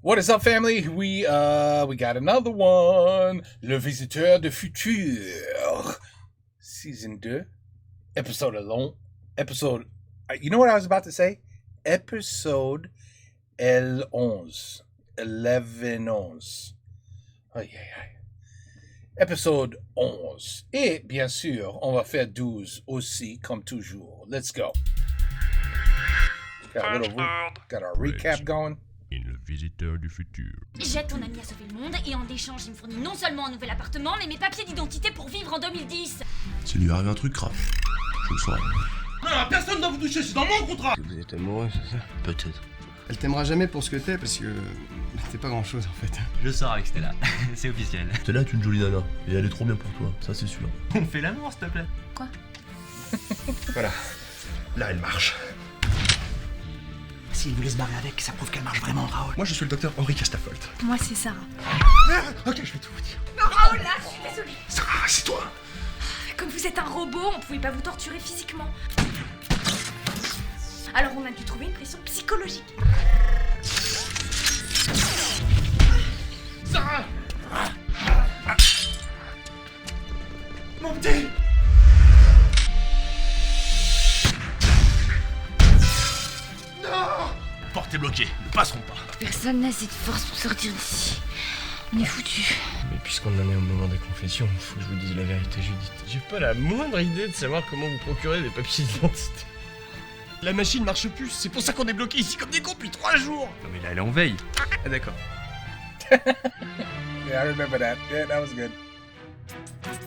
What is up, family? We got another one. Le Visiteur du Futur. Season 2. Episode alone. Episode... You know what I was about to say? Episode L11. 11. Aïe, aïe, aïe. Épisode 11. Et bien sûr, on va faire 12 aussi, comme toujours. Let's go. Got our recap going. Le visiteur du futur. J'aide ton ami à sauver le monde et en échange, il me fournit non seulement un nouvel appartement, mais mes papiers d'identité pour vivre en 2010. S'il lui arrive un truc grave, je le saurai. Non, personne ne doit vous toucher, c'est dans mon contrat. Vous êtes amoureux, c'est ça? Peut-être. Elle t'aimera jamais pour ce que t'es, parce que t'es pas grand-chose en fait. Je sors avec Stella, c'est officiel. Stella est une jolie nana, et elle est trop bien pour toi, ça c'est sûr. On fait l'amour, s'il te plaît. Quoi? Voilà. Là, elle marche. S'il vous laisse barrer avec, ça prouve qu'elle marche vraiment, Raoul. Moi, je suis le docteur Henri Castafolt. Moi, c'est Sarah. Ok, je vais tout vous dire. Non, Raoul, là, je suis désolée. Sarah, c'est toi. Comme vous êtes un robot, on pouvait pas vous torturer physiquement. Alors on a dû trouver une pression psychologique. Sarah. Mon petit. Non. Porte est bloquée, ne passeront pas. Personne n'a assez de force pour sortir d'ici. On est foutus. Mais puisqu'on en est au moment des confessions, faut que je vous dise la vérité, Judith. J'ai pas la moindre idée de savoir comment vous procurer des papiers d'identité. La machine marche plus, c'est pour ça qu'on est bloqué ici comme des cons depuis 3 jours. Non mais là, elle est en veille. Ah d'accord. Yeah, I remember that. Yeah, that was good.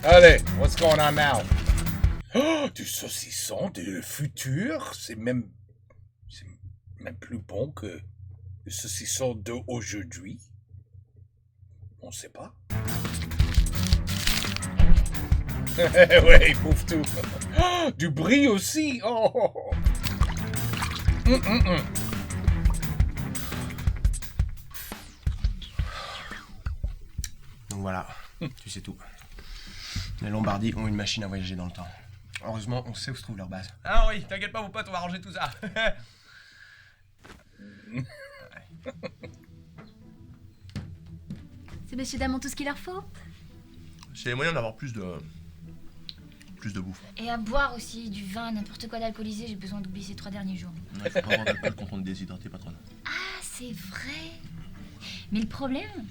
Allez, what's going on now? Oh, du saucisson du futur, c'est même plus bon que le saucisson d'aujourd'hui. On sait pas. Ouais, il bouffe tout. Oh, du brie aussi. Oh. Donc voilà, tu sais tout. Les Lombardies ont une machine à voyager dans le temps. Heureusement, on sait où se trouve leur base. Ah oui, t'inquiète pas, vos potes, on va ranger tout ça. C'est messieurs dames ont tout ce qu'il leur faut. C'est les moyens d'avoir plus de bouffe. Et à boire aussi, du vin, n'importe quoi d'alcoolisé, j'ai besoin d'oublier ces 3 derniers jours. Il faut pas avoir d'alcool quand on est déshydraté, patronne. Ah, c'est vrai. Mais le problème,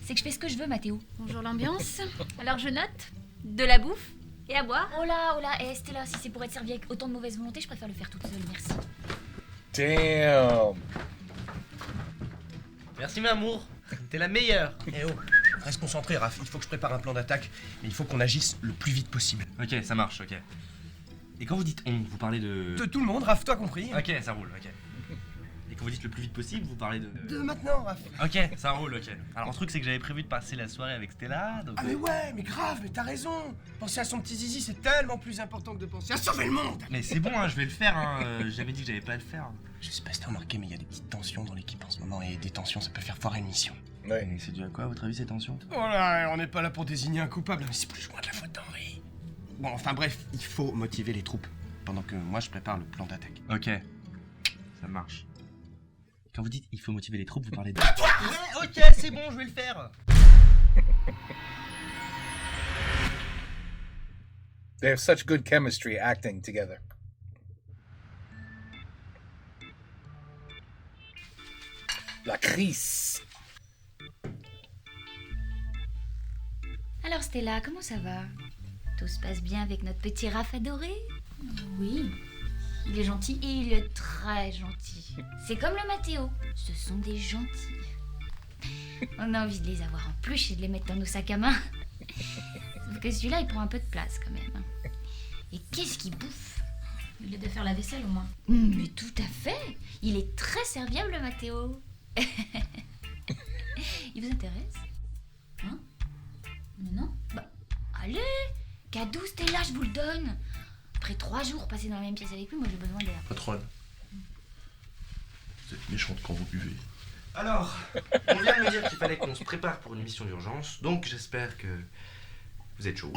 c'est que je fais ce que je veux, Mathéo. Bonjour l'ambiance. Alors je note de la bouffe et à boire. Oh là, et Stella, si c'est pour être servi avec autant de mauvaise volonté, je préfère le faire toute seule, merci. Damn. Merci, ma amour. T'es la meilleure. Eh oh, reste concentré, Raph. Il faut que je prépare un plan d'attaque, mais il faut qu'on agisse le plus vite possible. Ok, ça marche, ok. Et quand vous dites on, vous parlez de... De tout le monde, Raph, toi compris. Ok, ça roule, ok. Et quand vous dites le plus vite possible, vous parlez de... De maintenant, Raph. Ok, ça roule, ok. Alors, le truc, c'est que j'avais prévu de passer la soirée avec Stella, donc... Ah mais ouais, mais grave, mais t'as raison. Penser à son petit zizi, c'est tellement plus important que de penser à sauver le monde. Mais c'est bon, hein, je vais le faire, hein. J'avais dit que j'allais pas le faire. Je sais pas si t'as remarqué, mais il y a des petites tensions dans l'équipe en ce moment, et des tensions, ça peut faire foirer une mission. Ouais. Et c'est dû à quoi, à votre avis, ces tensions? Oh là, on n'est pas là pour désigner un coupable, mais c'est plus loin de la faute d'Henri. Bon, enfin bref, il faut motiver les troupes, pendant que moi je prépare le plan d'attaque. Ok, ça marche. Quand vous dites il faut motiver les troupes, vous parlez de... Ouais, ok, c'est bon, je vais le faire. They have such good chemistry acting together. La crise. Alors Stella, comment ça va? Tout se passe bien avec notre petit Raph adoré? Oui. Il est gentil et il est très gentil. C'est comme le Mathéo. Ce sont des gentils. On a envie de les avoir en peluche et de les mettre dans nos sacs à main. Sauf que celui-là, il prend un peu de place quand même. Et qu'est-ce qu'il bouffe? Il est de faire la vaisselle au moins. Mais tout à fait. Il est très serviable, le Mathéo. Il vous intéresse? Hein? Mais non? Bah, allez! Cadeau, Stella, je vous le donne. Après 3 jours passés dans la même pièce avec lui, moi j'ai besoin d'air. Patronne, vous êtes méchante quand vous buvez. Alors, on vient de me dire qu'il fallait qu'on se prépare pour une mission d'urgence, donc j'espère que vous êtes chaud.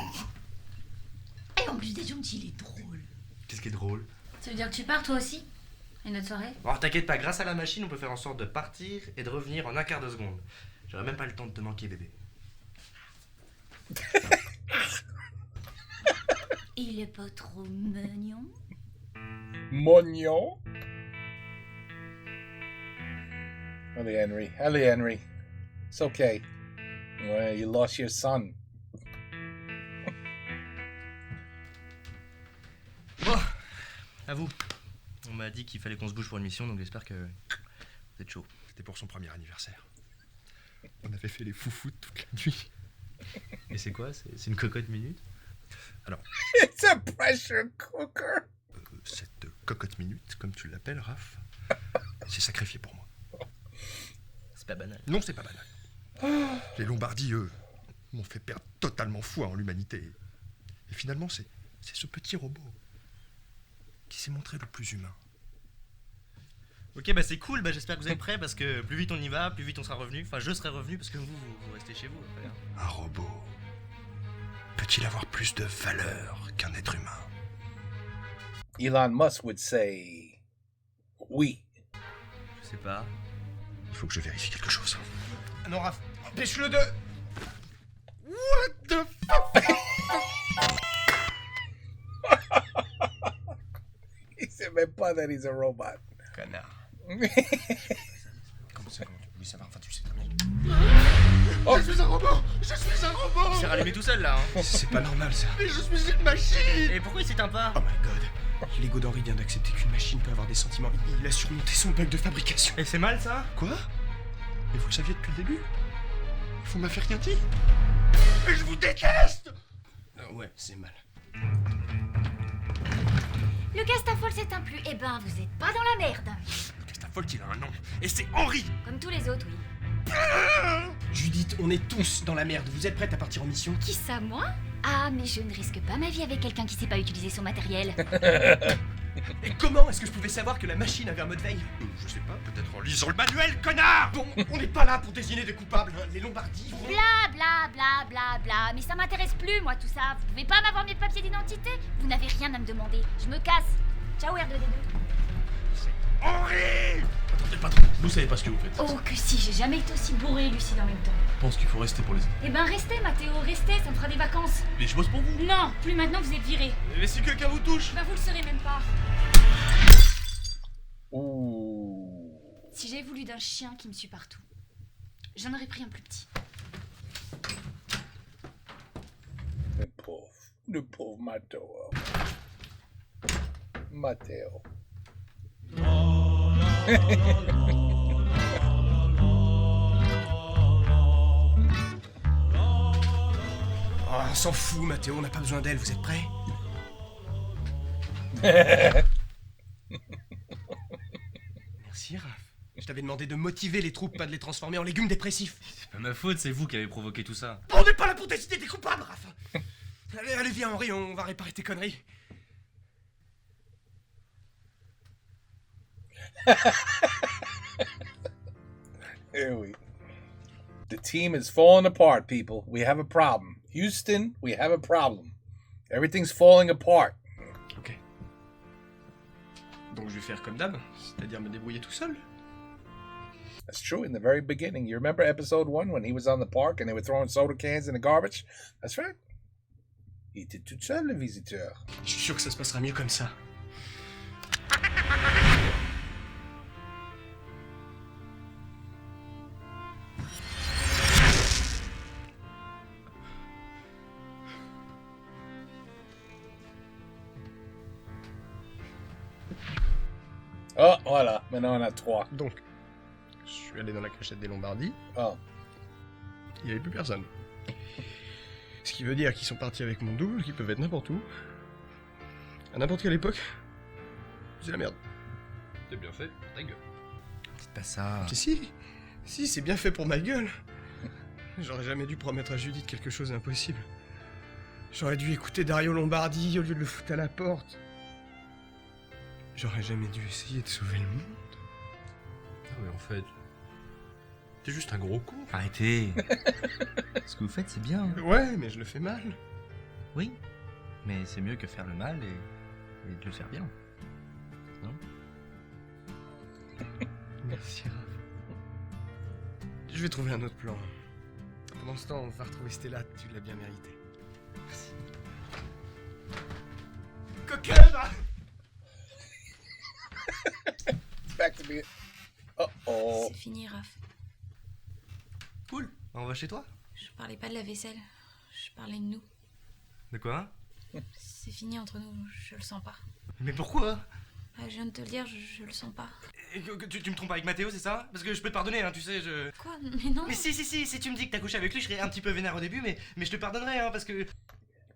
Et en plus d'être gentil, il est drôle. Qu'est-ce qui est drôle? Ça veut dire que tu pars toi aussi? Et notre soirée? Bon, t'inquiète pas, grâce à la machine, on peut faire en sorte de partir et de revenir en un quart de seconde. J'aurais même pas le temps de te manquer, bébé. Il est pas trop mignon? Mognon. Allez, Henry. Allez, Henry. It's okay. Ouais, you lost your son. Bon, à vous. On m'a dit qu'il fallait qu'on se bouge pour une mission, donc j'espère que vous êtes chaud. C'était pour son premier anniversaire. On avait fait les foufous toute la nuit. Et c'est quoi? C'est une cocotte minute? It's a pressure cooker. Cette cocotte minute, comme tu l'appelles, Raph, c'est sacrifié pour moi. C'est pas banal. Non, c'est pas banal. Les Lombardi, eux, m'ont fait perdre totalement foi en l'humanité. Et finalement, c'est ce petit robot qui s'est montré le plus humain. Ok, bah c'est cool, bah j'espère que vous êtes prêts parce que plus vite on y va, plus vite on sera revenu. Enfin, je serai revenu parce que vous restez chez vous. Après, hein. Un robot peut-il avoir plus de valeur qu'un être humain? Elon Musk would say, oui. Je sais pas. Il faut que je vérifie quelque chose. Non, Raph, empêche-le de... What the fuck? He said même pas that he's a robot. Connard. Comment tu peux lui savoir? Enfin, tu sais très bien. Oh. Je suis un robot! Je suis un robot! Il s'est rallumé tout seul là, hein. C'est pas normal, ça. Mais je suis une machine! Et pourquoi il s'éteint pas? Oh my god. L'ego d'Henri vient d'accepter qu'une machine peut avoir des sentiments. Il a surmonté son bug de fabrication. Et c'est mal ça? Quoi? Mais vous le saviez depuis le début? Vous m'avez rien dit? Mais je vous déteste! Ouais, c'est mal. Le Castafol s'éteint plus. Eh ben, vous êtes pas dans la merde. Castafold, il a un nom. Et c'est Henri! Comme tous les autres, oui. Judith, on est tous dans la merde. Vous êtes prête à partir en mission? Qui ça, moi? Ah, mais je ne risque pas ma vie avec quelqu'un qui sait pas utiliser son matériel. Et comment est-ce que je pouvais savoir que la machine avait un mode veille? Je sais pas, peut-être en lisant le manuel, connard! Bon, on n'est pas là pour désigner des coupables. Hein. Les Lombardi vont... Bla bla bla bla bla. Mais ça m'intéresse plus, moi, tout ça. Vous pouvez pas m'avoir mes papiers d'identité? Vous n'avez rien à me demander. Je me casse. Ciao, R2D2. Henri! Attendez, patron, vous savez pas ce que vous faites. Oh, que si, j'ai jamais été aussi bourré et lucide en même temps. Je pense qu'il faut rester pour les... Eh ben, restez, Mathéo, restez, ça me fera des vacances. Mais je bosse pour vous. Non, plus maintenant, vous êtes viré. Mais si quelqu'un vous touche! Bah, vous le serez même pas. Ouh. Si j'avais voulu d'un chien qui me suit partout, j'en aurais pris un plus petit. Le pauvre Matteo. Matteo. Oh, on s'en fout, Mathéo, on n'a pas besoin d'elle. Vous êtes prêts? Merci, Raph. Je t'avais demandé de motiver les troupes, pas de les transformer en légumes dépressifs. C'est pas ma faute, c'est vous qui avez provoqué tout ça. On n'est pas là pour décider des coupables, Raph. Allez, viens, Henri, on va réparer tes conneries. Here we. The team is falling apart, people. We have a problem. Houston, we have a problem. Everything's falling apart. Ok. Donc je vais faire comme d'hab, c'est-à-dire me débrouiller tout seul. That's true. In the very beginning, you remember episode 1 when he was on the park and they were throwing soda cans in the garbage? That's right. Il était tout seul, le visiteur. Je suis sûr que ça se passera mieux comme ça. Oh, voilà. Maintenant, on a 3. Donc, je suis allé dans la cachette des Lombardi, Oh. il n'y avait plus personne. Ce qui veut dire qu'ils sont partis avec mon double, qui peuvent être n'importe où, à n'importe quelle époque. C'est la merde. C'est bien fait, ta gueule. C'est pas ça. Si, c'est bien fait pour ma gueule. J'aurais jamais dû promettre à Judith quelque chose d'impossible. J'aurais dû écouter Dario Lombardi au lieu de le foutre à la porte. J'aurais jamais dû essayer de sauver le monde. Ah mais en fait... T'es juste un gros con. Arrêtez. Ce que vous faites, c'est bien. Ouais, mais je le fais mal. Oui. Mais c'est mieux que faire le mal et de le faire bien. Non? Merci, Raph. Je vais trouver un autre plan. Pendant ce temps, on va retrouver Stella, tu l'as bien mérité. Merci. Coquin! Back to me. Uh-oh. C'est fini, Raph. Cool. On va chez toi? Je parlais pas de la vaisselle. Je parlais de nous. De quoi? C'est fini entre nous, je le sens pas. Mais pourquoi? Ah, je viens de te le dire, je le sens pas. Tu me trompes avec Mathéo, c'est ça? Parce que je peux te pardonner, hein, tu sais, je... Quoi? Mais non. Mais si tu me dis que t'as couché avec lui, je serais un petit peu vénère au début, mais je te pardonnerai, hein, parce que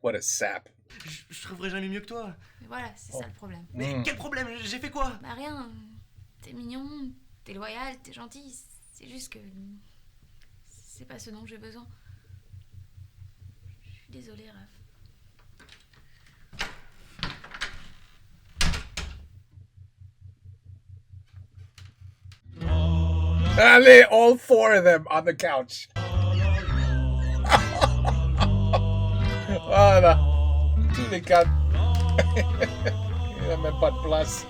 What a sap. je trouverai jamais mieux que toi. Mais voilà, c'est ça le problème. Mais quel problème? J'ai fait quoi? Bah rien. T'es mignon, t'es loyal, t'es gentil. C'est juste que... c'est pas ce dont j'ai besoin. Je suis désolée, Raph. Allez, all four of them on the couch. Voilà. Tous les quatre. Il n'y a même pas de place.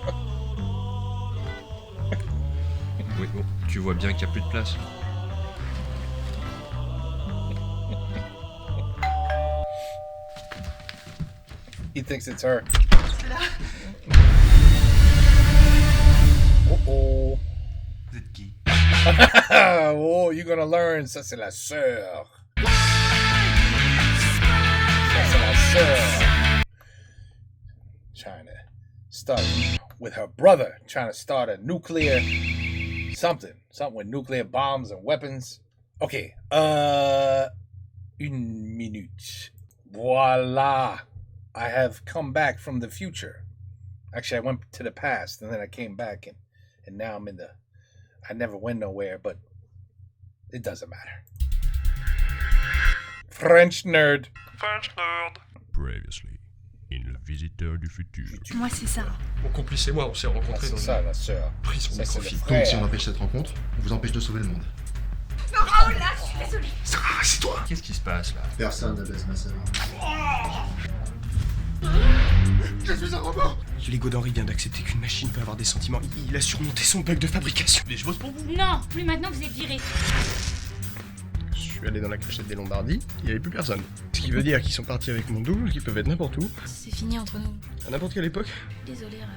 Oui, bon, tu vois bien qu'il n'y a plus de place. He thinks it's her. Oh Vous êtes qui? oh, you're gonna learn. Ça, c'est la sœur. Ça, c'est la sœur. Trying to start with her brother. Trying to start a nuclear something. Something with nuclear bombs and weapons. Okay. Une minute. Voila. I have come back from the future. Actually, I went to the past and then I came back and now I'm in the... I never went nowhere, but it doesn't matter. French nerd. Previously, in Le Visiteur du Futur. Moi, c'est ça. Mon complice et moi, on s'est Ah, rencontrés dans c'est ça, la sœur. une prison Ça, de c'est le profit. frère. Donc si on empêche cette rencontre, on vous empêche de sauver le monde. Non, Raoul, là, je suis désolée. Sarah, c'est toi. Qu'est-ce qui se passe là? Personne ne baisse ma sœur. Je suis un robot. L'ego d'Henri vient d'accepter qu'une machine peut avoir des sentiments. Il a surmonté son bug de fabrication. Mais je bosse pour vous. Non, plus maintenant, vous êtes virés. Je suis allé dans la cachette des Lombardies, il n'y avait plus personne. Ce qui veut dire qu'ils sont partis avec mon double, qui peuvent être n'importe où, C'est fini entre nous. à n'importe quelle époque. Désolée, Raph.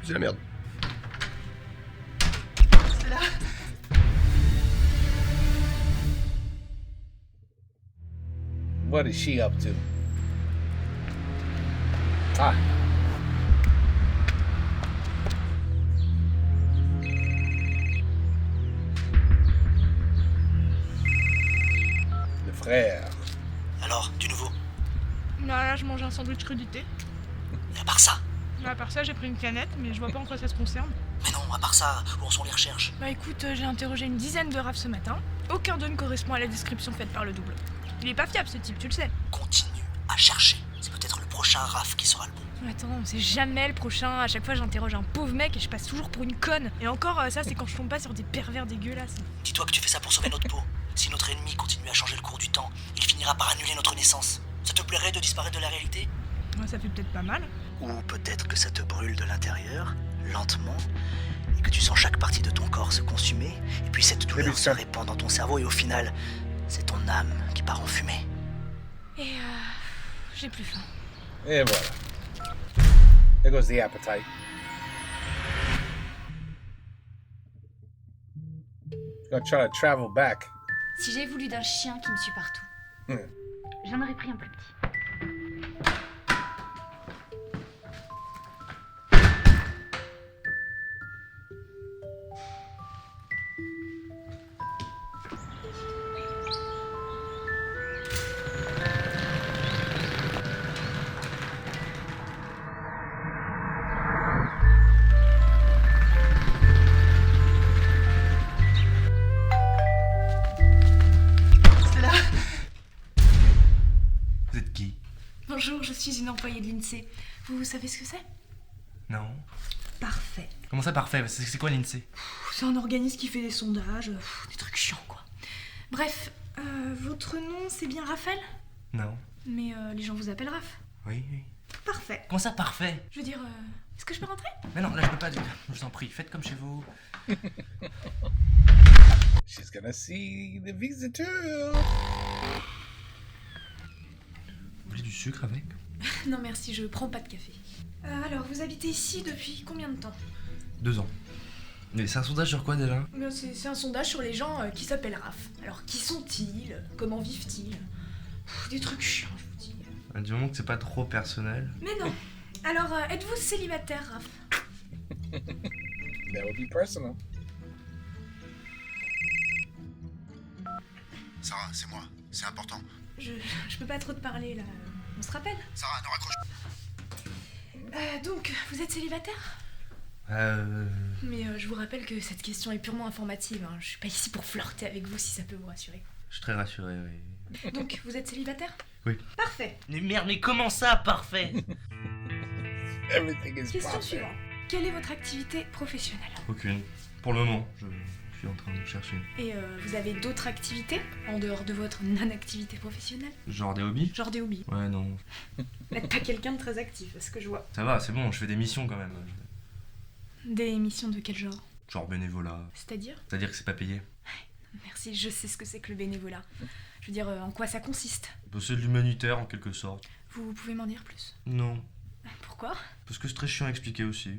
C'est la merde. What is she up to? Ah. Le frère. Alors, du nouveau? Là, je mange un sandwich crudité. Et à part ça? À part ça, j'ai pris une canette, mais je vois pas en quoi ça se concerne. Mais non, à part ça, où en sont les recherches? Bah écoute, j'ai interrogé une dizaine de rafs ce matin. Aucun d'eux ne correspond à la description faite par le double. Il est pas fiable ce type, tu le sais. Continue à chercher. C'est peut-être le prochain RAF qui sera le bon. Attends, on sait jamais le prochain. À chaque fois, j'interroge un pauvre mec et je passe toujours pour une conne. Et encore, ça, c'est quand je tombe pas sur des pervers dégueulasses. Dis-toi que tu fais ça pour sauver notre peau. Si notre ennemi continue à changer le cours du temps, il finira par annuler notre naissance. Ça te plairait de disparaître de la réalité? Ouais, ça fait peut-être pas mal. Ou peut-être que ça te brûle de l'intérieur, lentement, et que tu sens chaque partie de ton corps se consumer, et puis cette douleur se répand dans ton cerveau, et au final, c'est ton âme qui part en fumée. Et j'ai plus faim. Et voilà. There goes the appetite. Gonna try to travel back. Si j'avais voulu d'un chien qui me suit partout, j'en aurais pris un plus petit. Vous êtes qui? Bonjour, je suis une employée de l'INSEE. Vous savez ce que c'est? Non. Parfait. Comment ça parfait? C'est quoi l'INSEE? C'est un organisme qui fait des sondages, des trucs chiants quoi. Bref, votre nom c'est bien Raphaël? Non. Mais les gens vous appellent Raph. Oui, oui. Parfait. Comment ça parfait? Je veux dire, est-ce que je peux rentrer? Mais non, là je peux pas. Je vous en prie, faites comme chez vous. She's gonna see the visitor. Vous voulez du sucre avec? Non merci, je prends pas de café. Alors, vous habitez ici depuis combien de temps? 2 ans. Mais c'est un sondage sur quoi déjà? C'est un sondage sur les gens qui s'appellent Raph. Alors, qui sont-ils? Comment vivent-ils? Des trucs chiants, je vous dis. Du moment que c'est pas trop personnel. Mais non. Alors, êtes-vous célibataire, Raph? That would be personal. Sarah, c'est moi. C'est important. Je peux pas trop te parler, là. On se rappelle? Sarah, ne raccroche Donc, vous êtes célibataire? Mais je vous rappelle que cette question est purement informative. Hein. Je suis pas ici pour flirter avec vous si ça peut vous rassurer. Je suis très rassuré, oui. Donc, vous êtes célibataire? Oui. Parfait. Mais merde, mais comment ça, parfait? Everything is Question perfect. suivante. Quelle est votre activité professionnelle? Aucune. Pour le moment, je suis en train de chercher. Et vous avez d'autres activités en dehors de votre non-activité professionnelle? Genre des hobbies? Genre des hobbies? Ouais, non. Vous n'êtes pas quelqu'un de très actif, à ce que je vois. Ça va, c'est bon, je fais des missions quand même. Des missions de quel genre? Genre bénévolat. C'est-à-dire? C'est-à-dire que c'est pas payé. Merci, je sais ce que c'est que le bénévolat. Je veux dire, en quoi ça consiste? C'est de l'humanitaire en quelque sorte. Vous pouvez m'en dire plus? Non. Pourquoi? Parce que c'est très chiant à expliquer aussi.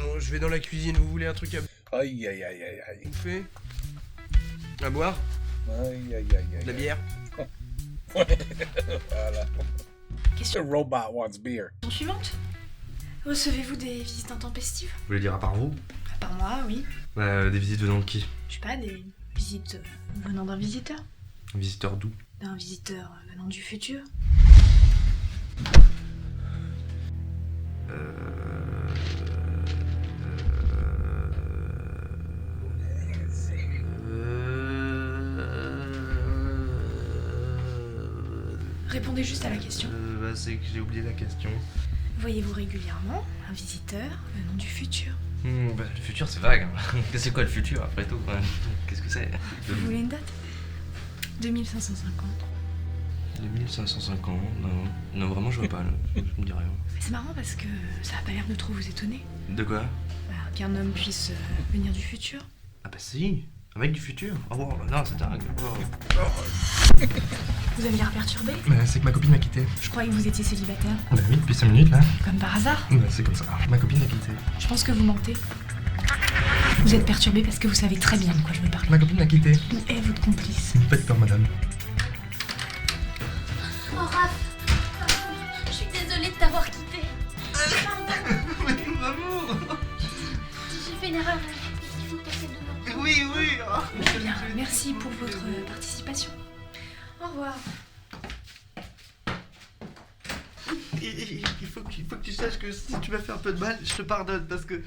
Oh, je vais dans la cuisine, vous voulez un truc à Aïe, aïe, aïe, aïe, aïe. bouffer? À boire? Aïe, aïe, aïe, aïe. De la bière? Voilà. The Question robot wants beer. suivante. Recevez-vous des visites intempestives? Vous voulez dire à part vous? À part moi, oui. Des visites venant de qui? Je sais pas, des visites venant d'un visiteur? Un visiteur d'où? D'un visiteur venant du futur? Répondez juste à la question. C'est que j'ai oublié la question. Voyez-vous régulièrement un visiteur venant du futur? Le futur c'est vague. Hein. C'est quoi le futur après tout? Qu'est-ce que c'est? Vous voulez une date? 2550. 2550 ans, non, vraiment je vois pas, là. Je me dis rien. Mais c'est marrant parce que ça a pas l'air de trop vous étonner. De quoi? Qu'un homme puisse venir du futur. Ah bah si, un mec du futur. Oh non, c'est dingue. Vous avez l'air perturbé? C'est que ma copine m'a quitté. Je croyais que vous étiez célibataire. Bah oui, depuis 5 minutes là. Comme par hasard. C'est comme ça. Ma copine m'a quitté. Je pense que vous mentez. Vous êtes perturbé parce que vous savez très bien de quoi je veux parler. Ma copine m'a quitté. Où est votre complice? Faites peur, madame. Oh, Raph, je suis désolée de t'avoir quitté. Mais mon amour. J'ai fait une erreur. Il faut passer demain. Oui. Très bien, merci pour votre participation. Au revoir. Il faut que tu saches que si tu m'as fait un peu de mal, je te pardonne parce que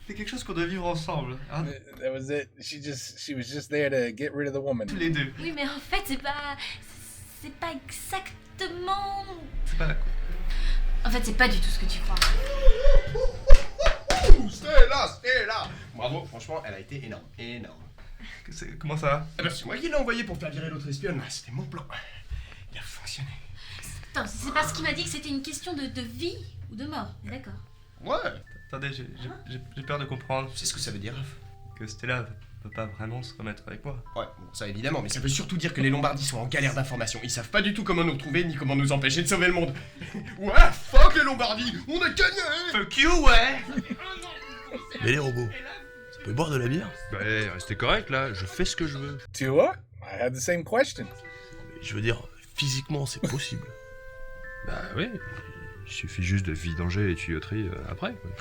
c'est quelque chose qu'on doit vivre ensemble. Hein, That was it. She was just there to get rid of the woman. tous les deux. Oui, mais en fait, c'est pas exactement. C'est pas... En fait, c'est pas du tout ce que tu crois. Stella! Bravo, franchement, elle a été énorme. Comment ça? C'est moi qui l'ai envoyé pour faire virer l'autre espionne. C'était mon plan. Il a fonctionné. Attends, c'est parce qu'il m'a dit que c'était une question de vie ou de mort. D'accord. Ouais. Attendez, j'ai peur de comprendre. Tu sais ce que ça veut dire, Raph? Que Stella peut pas vraiment se remettre avec moi. Ouais, bon, ça évidemment, mais ça veut surtout dire que les Lombardis sont en galère d'informations. Ils savent pas du tout comment nous retrouver ni comment nous empêcher de sauver le monde. Ouais, fuck les Lombardis! On a gagné! Fuck you, ouais! Mais les robots, tu peux boire de la bière? Bah, restez correct là, je fais ce que je veux. Tu vois? I had the same question. Je veux dire, physiquement, c'est possible. Bah oui, il suffit juste de vidanger les tuyauteries après. Quoi.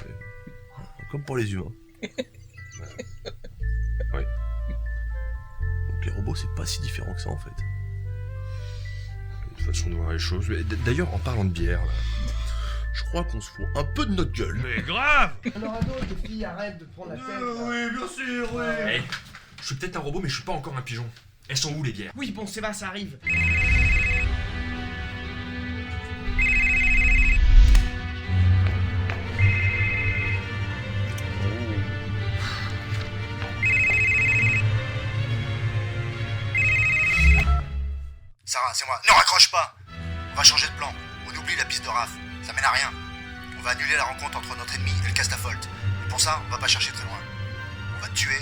Comme pour les humains. Oui. Donc les robots, c'est pas si différent que ça en fait. Une façon de voir les choses. Mais d'ailleurs, en parlant de bière, là, je crois qu'on se fout un peu de notre gueule. Mais grave! Alors d'autres, les filles, arrête de prendre la tête. Oui, bien sûr, ouais. Hey, je suis peut-être un robot, mais je suis pas encore un pigeon. Elles sont où les bières? Oui, bon, c'est va, ça arrive. Sarah, c'est moi. Ne raccroche pas. On va changer de plan. On oublie la piste de Raph. Ça mène à rien. On va annuler la rencontre entre notre ennemi et le Castafold. Et pour ça, on va pas chercher très loin. On va tuer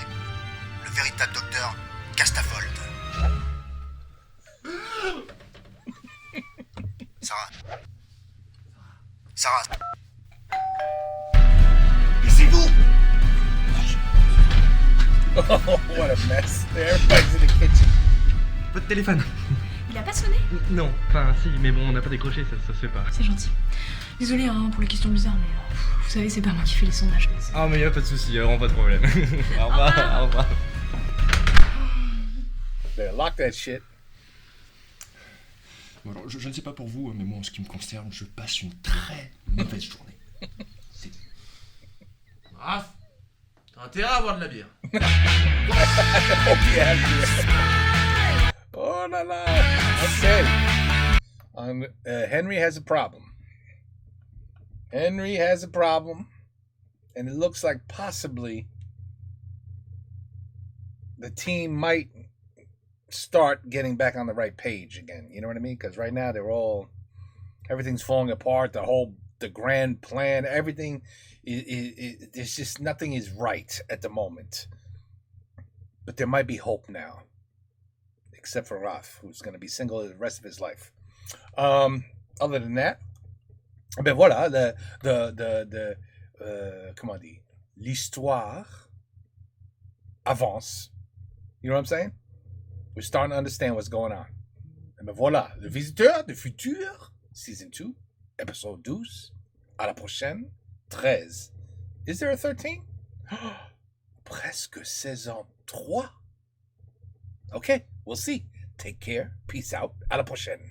le véritable docteur Castafold. Sarah. Sarah. Et c'est vous! Oh, what a mess. Everybody's in the kitchen. Votre téléphone. Il a pas sonné? Non, enfin si, mais bon, on n'a pas décroché, ça se fait pas. C'est gentil. Désolé hein, pour les questions bizarres, mais vous savez, c'est pas moi qui fais les sondages. Ah, mais y'a pas de soucis, vraiment pas de problème. Au revoir, au revoir. Better lock that shit. Bon, alors, je ne sais pas pour vous, mais moi, en ce qui me concerne, je passe une très mauvaise journée. Raph, t'as intérêt à avoir de la bière. Oh, yeah. Oh, la la. Okay. Henry has a problem. Henry has a problem. And it looks like possibly the team might start getting back on the right page again. You know what I mean? Because right now everything's falling apart. The grand plan, everything, there's just nothing is right at the moment. But there might be hope now. Except for Raph, who's going to be single the rest of his life. Other than that, ben voilà, comment on dit, l'histoire avance. You know what I'm saying? We're starting to understand what's going on. Et ben voilà, le visiteur du futur, season 2, episode 12. À la prochaine, 13. Is there a 13? Presque saison 3. Okay, we'll see. Take care. Peace out. À la prochaine.